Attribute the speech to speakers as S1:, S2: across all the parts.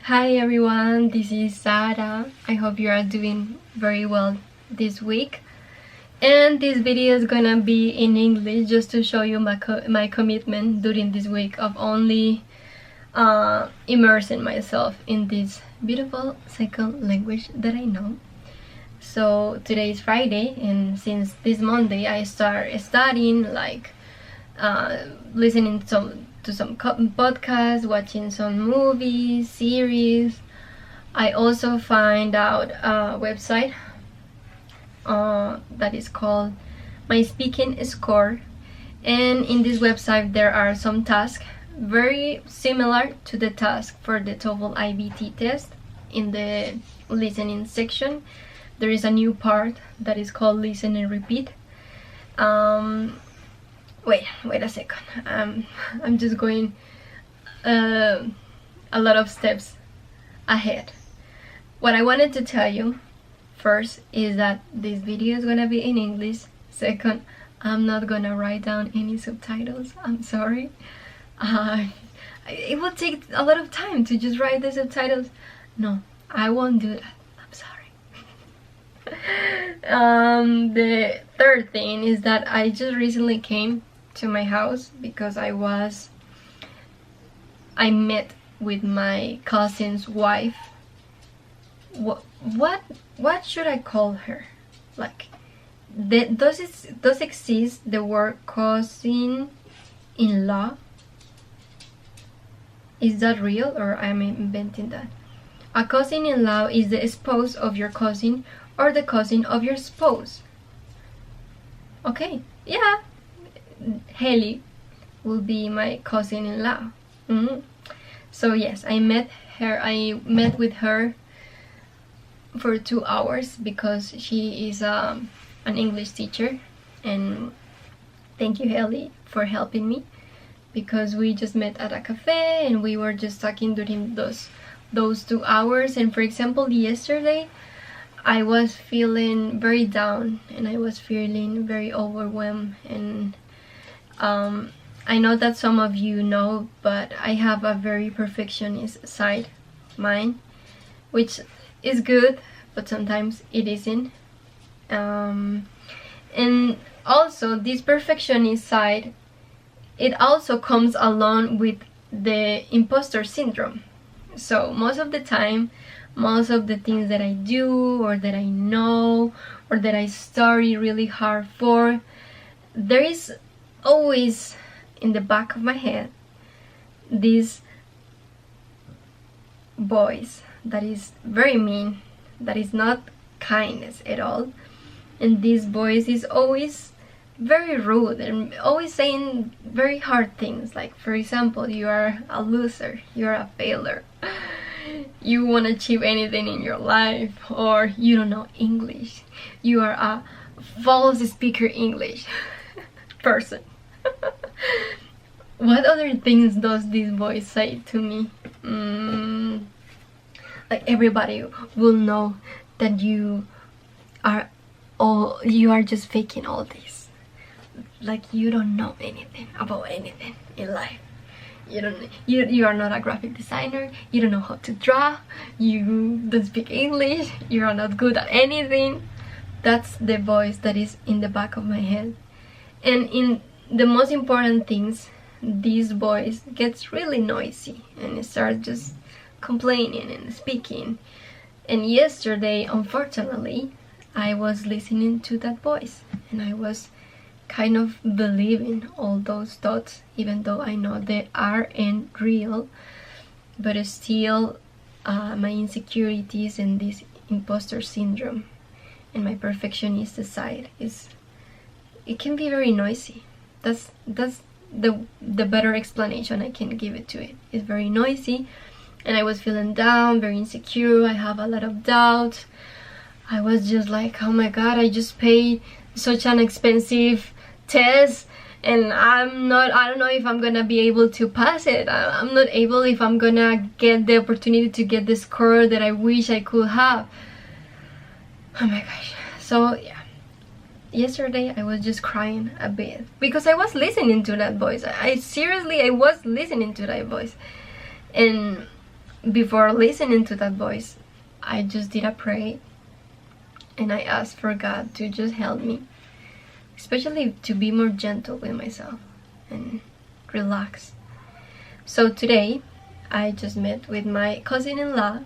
S1: Hi everyone, this is Sara. I hope you are doing very well this week. And this video is gonna be in English just to show you my commitment during this week of only immersing myself in this beautiful second language that I know. So today is Friday, and since this Monday I start studying, like listening to some podcasts, watching some movies, series. I also find out a website that is called My Speaking Score, and in this website there are some tasks very similar to the task for the TOEFL IBT test. In the listening section there is a new part that is called listen and repeat. Wait a second. I'm just going a lot of steps ahead. What I wanted to tell you first is that this video is gonna be in English. Second, I'm not gonna write down any subtitles. I'm sorry. It will take a lot of time to just write the subtitles. No, I won't do that. I'm sorry. The third thing is that I just recently came to my house because I met with my cousin's wife. What should I call her? Like, does exist the word cousin-in-law? Is that real, or am I inventing that? A cousin-in-law is the spouse of your cousin or the cousin of your spouse. Okay, yeah. Haley will be my cousin-in-law. So yes, I met with her for 2 hours because she is an English teacher, and thank you, Haley, for helping me, because we just met at a cafe and we were just talking during those 2 hours. And for example, yesterday I was feeling very down and I was feeling very overwhelmed, and I know that some of you know, but I have a very perfectionist side of mine, which is good, but sometimes it isn't. And also this perfectionist side, it also comes along with the imposter syndrome. So most of the time, most of the things that I do or that I know or that I study really hard for, there is always in the back of my head this voice that is very mean, that is not kindness at all, and this voice is always very rude and always saying very hard things, like, for example, you are a loser, you are a failure, you won't achieve anything in your life, or you don't know English, you are a false speaker English person. What other things does this voice say to me? Like, everybody will know that you are just faking all this. Like, you don't know anything about anything in life. You are not a graphic designer, you don't know how to draw, you don't speak English, you are not good at anything. That's the voice that is in the back of my head. And in the most important things, this voice gets really noisy and it starts just complaining and speaking. And yesterday, unfortunately, I was listening to that voice and I was kind of believing all those thoughts, even though I know they aren't real. But still, my insecurities and this imposter syndrome and my perfectionist side it can be very noisy. That's the better explanation I can give it to it. It's very noisy, and I was feeling down, very insecure. I have a lot of doubt. I was just like, oh my god, I just paid such an expensive test and I don't know if I'm gonna be able to pass it. I'm not able if I'm gonna get the opportunity to get the score that I wish I could have. Oh my gosh. So yeah, yesterday I was just crying a bit because I was listening to that voice. I seriously, I was listening to that voice. And before listening to that voice, I just did a prayer, and I asked for God to just help me, especially to be more gentle with myself and relax. So today I just met with my cousin-in-law,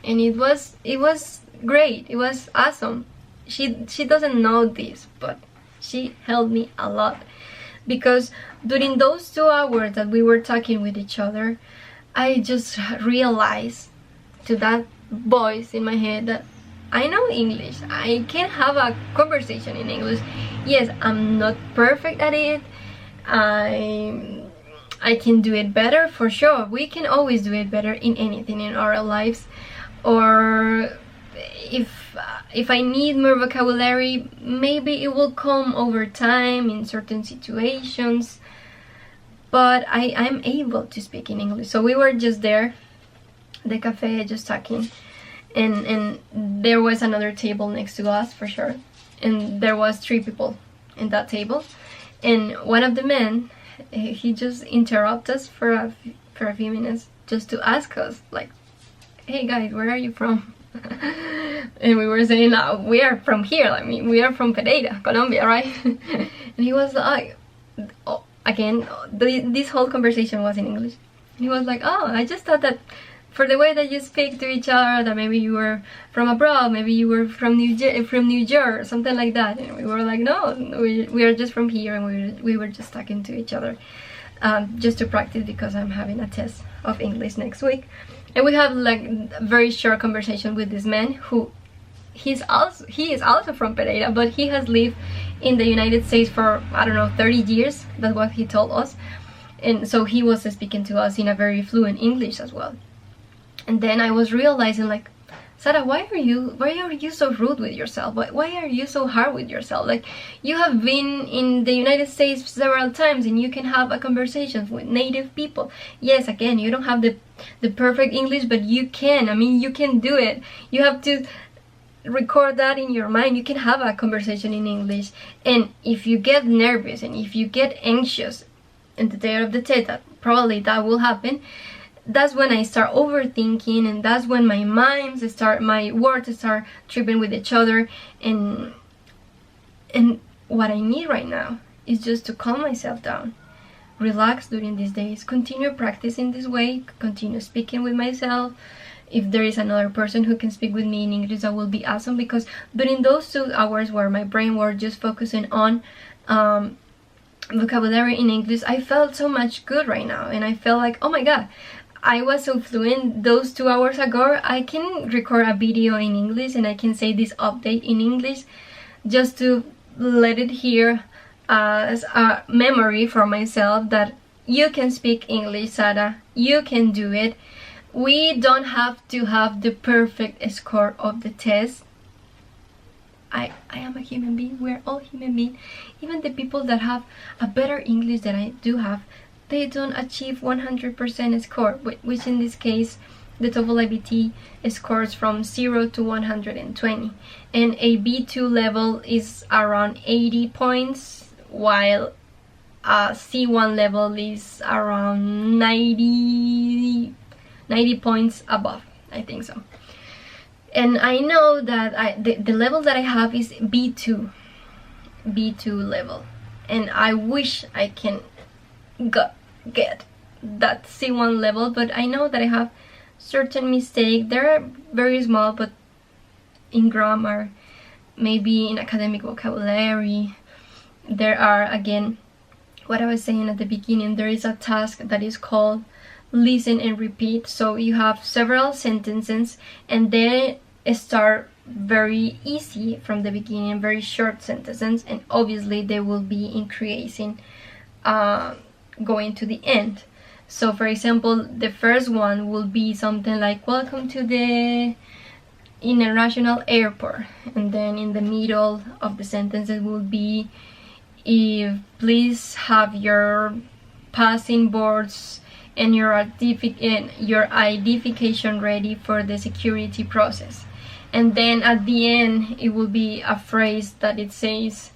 S1: and it was great. It was awesome. She doesn't know this, but she helped me a lot, because during those 2 hours that we were talking with each other, I just realized to that voice in my head that I know English. I can have a conversation in English. Yes, I'm not perfect at it. I can do it better, for sure. We can always do it better in anything in our lives. Or if I need more vocabulary, maybe it will come over time in certain situations. But I'm able to speak in English. So we were just there, the cafe, just talking. And there was another table next to us, for sure. And there was 3 people in that table. And one of the men, he just interrupted us for a few minutes just to ask us, like, hey guys, where are you from? And we were saying, we are from here. I mean, we are from Pereira, Colombia, right? And he was like, oh, again, this whole conversation was in English. And he was like, oh, I just thought that for the way that you speak to each other, that maybe you were from abroad, maybe you were from New Jersey, something like that. And we were like, no, we are just from here, and we were just talking to each other, just to practice, because I'm having a test of English next week. And we have like a very short conversation with this man who he is also from Pereira, but he has lived in the United States for, I don't know, 30 years. That's what he told us. And so he was speaking to us in a very fluent English as well. And then I was realizing, like, Sara, why are you so rude with yourself? Why are you so hard with yourself? Like, you have been in the United States several times, and you can have a conversation with native people. Yes, again, you don't have the perfect English, but you can. I mean, you can do it. You have to record that in your mind. You can have a conversation in English. And if you get nervous and if you get anxious in the day of the test, probably that will happen. That's when I start overthinking, and that's when my words start tripping with each other. And what I need right now is just to calm myself down, relax during these days, continue practicing this way, continue speaking with myself. If there is another person who can speak with me in English, that will be awesome, because during those 2 hours where my brain was just focusing on vocabulary in English, I felt so much good right now. And I felt like, oh my god, I was so fluent those 2 hours ago. I can record a video in English, and I can say this update in English, just to let it here as a memory for myself that you can speak English, Sara. You can do it. We don't have to have the perfect score of the test. I am a human being. We're all human beings. Even the people that have a better English than I do have, they don't achieve 100% score, which in this case, the TOEFL IBT scores from 0 to 120. And a B2 level is around 80 points, while a C1 level is around 90 points above, I think so. And I know that the level that I have is B2 level, and I wish I can get that C1 level, but I know that I have certain mistakes. They're very small, but in grammar, maybe in academic vocabulary. There are, again, what I was saying at the beginning, there is a task that is called listen and repeat. So you have several sentences, and they start very easy from the beginning, very short sentences, and obviously they will be increasing going to the end. So for example, the first one will be something like, welcome to the international airport, and then in the middle of the sentence it will be, if please have your passing boards and your identification ready for the security process. And then at the end it will be a phrase that it says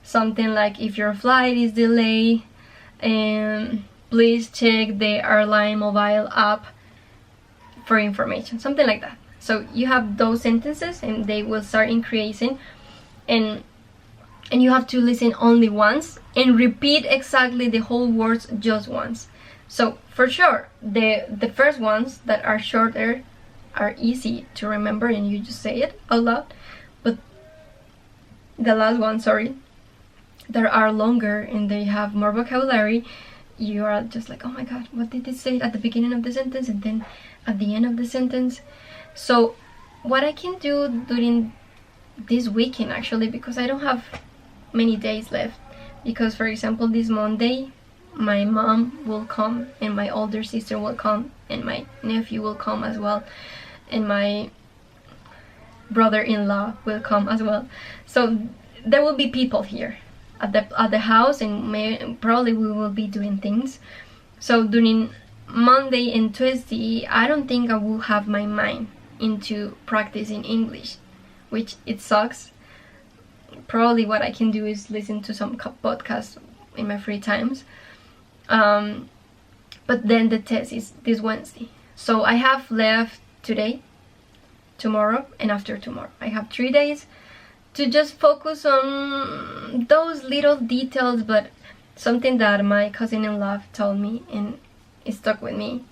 S1: something like, if your flight is delayed, please check the airline mobile app for information, something like that. So you have those sentences and they will start increasing, and you have to listen only once and repeat exactly the whole words just once. So for sure, the first ones that are shorter are easy to remember and you just say it out loud, but the last one, sorry, that are longer and they have more vocabulary, you are just like, oh my god, what did they say at the beginning of the sentence and then at the end of the sentence? So what I can do during this weekend, actually, because I don't have many days left, because for example this Monday my mom will come and my older sister will come and my nephew will come as well and my brother-in-law will come as well. So there will be people here at the house, and probably we will be doing things. So during Monday and Tuesday I don't think I will have my mind into practicing English, which it sucks. Probably what I can do is listen to some podcasts in my free times. But then the test is this Wednesday, so I have left today, tomorrow, and after tomorrow. I have 3 days to just focus on those little details, but something that my cousin-in-law told me and it stuck with me.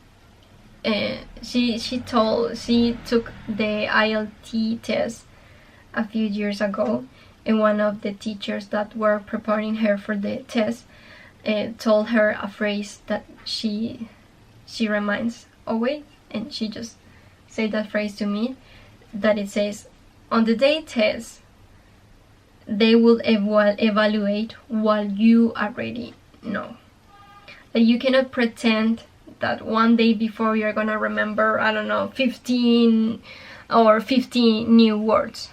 S1: She took the IELTS test a few years ago, and one of the teachers that were preparing her for the test told her a phrase that she reminds always, and she just said that phrase to me, that it says, on the day test they will evaluate what you already know. That you cannot pretend that one day before you're gonna remember, I don't know, 15 or 50 new words.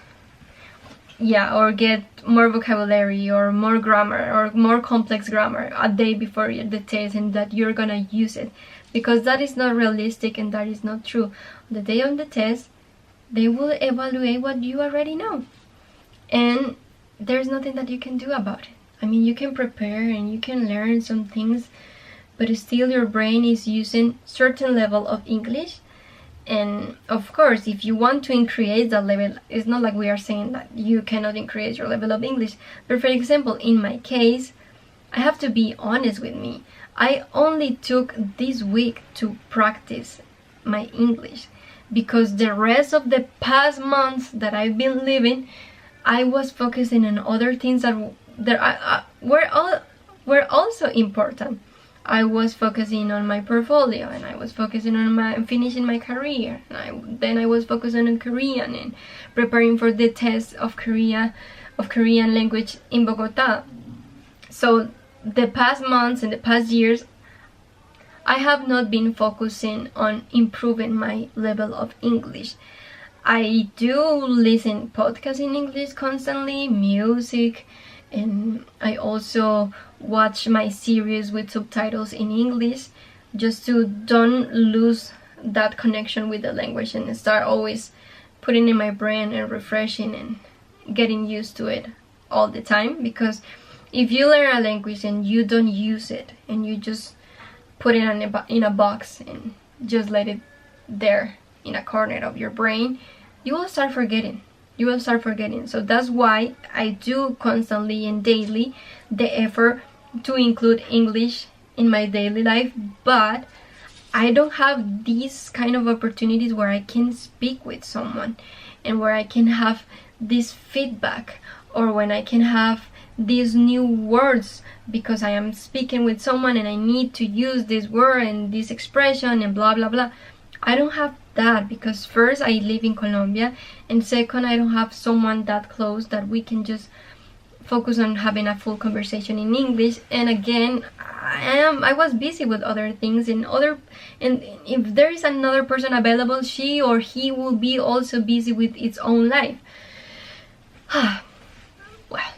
S1: Yeah, or get more vocabulary or more grammar or more complex grammar a day before the test, and that you're gonna use it, because that is not realistic and that is not true. On the day of the test they will evaluate what you already know, and there's nothing that you can do about it. I mean, you can prepare and you can learn some things, but still your brain is using certain level of English. And of course, if you want to increase that level, it's not like we are saying that you cannot increase your level of English. But for example, in my case, I have to be honest with me. I only took this week to practice my English, because the rest of the past months that I've been living, I was focusing on other things that were also important. I was focusing on my portfolio, and I was focusing on finishing my career, and then I was focusing on Korean and preparing for the test of Korean language in Bogota. So the past months and the past years I have not been focusing on improving my level of English. I do listen podcasts in English constantly, music, and I also watch my series with subtitles in English, just to don't lose that connection with the language and start always putting in my brain and refreshing and getting used to it all the time. Because if you learn a language and you don't use it and you just put it in a box and just let it there in a corner of your brain, you will start forgetting. So that's why I do constantly and daily the effort to include English in my daily life. But I don't have these kind of opportunities where I can speak with someone and where I can have this feedback, or when I can have these new words because I am speaking with someone and I need to use this word and this expression and blah blah blah. I don't have that, because first, I live in Colombia, and second, I don't have someone that close that we can just focus on having a full conversation in English. And again, I was busy with other things, and if there is another person available, she or he will be also busy with its own life. Well,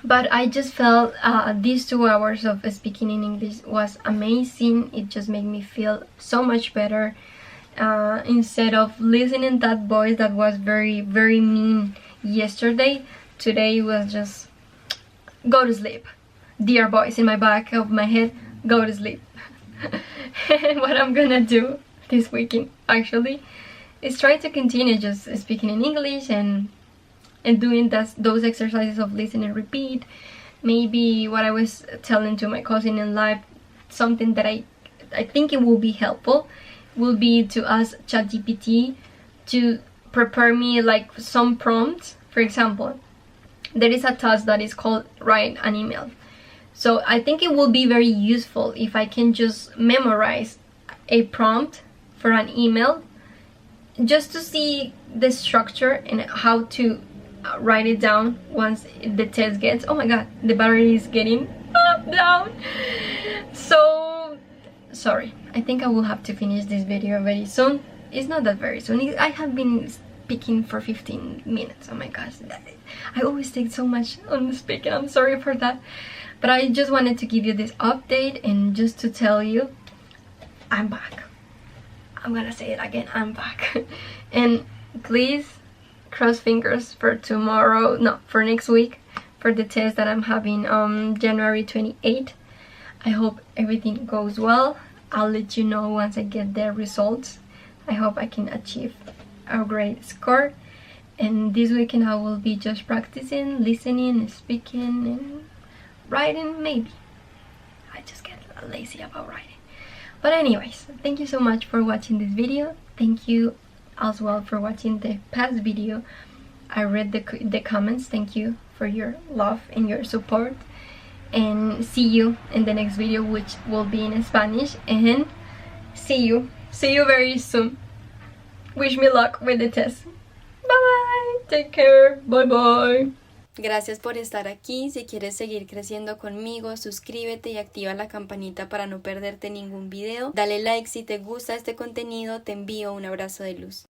S1: but I just felt these 2 hours of speaking in English was amazing. It just made me feel so much better. Instead of listening that voice that was very, very mean yesterday, today was just go to sleep. Dear voice in my back of my head, go to sleep. And what I'm gonna do this weekend actually is trying to continue just speaking in English and doing those exercises of listen and repeat. Maybe what I was telling to my cousin in live, something that I think it will be helpful will be to ask ChatGPT to prepare me like some prompts. For example, there is a task that is called write an email. So I think it will be very useful if I can just memorize a prompt for an email, just to see the structure and how to write it down once the test gets. Oh my god, the battery is getting down. So sorry, I think I will have to finish this video very soon. It's not that very soon. I have been speaking for 15 minutes. Oh my gosh, I always take so much on speaking. I'm sorry for that, but I just wanted to give you this update and just to tell you I'm back. I'm gonna say it again, I'm back. And please cross fingers for tomorrow, no, for next week, for the test that I'm having on January 28th. I hope everything goes well. I'll let you know once I get the results. I hope I can achieve a great score. And this weekend I will be just practicing, listening, speaking, and writing maybe. I just get lazy about writing. But anyways, thank you so much for watching this video. Thank you as well for watching the past video. I read the comments. Thank you for your love and your support. And see you in the next video, which will be in Spanish. And see you very soon. Wish me luck with the test. Bye bye. Take care. Bye bye.
S2: Gracias por estar aquí. Si quieres seguir creciendo conmigo, suscríbete y activa la campanita para no perderte ningún video. Dale like si te gusta este contenido. Te envío un abrazo de luz.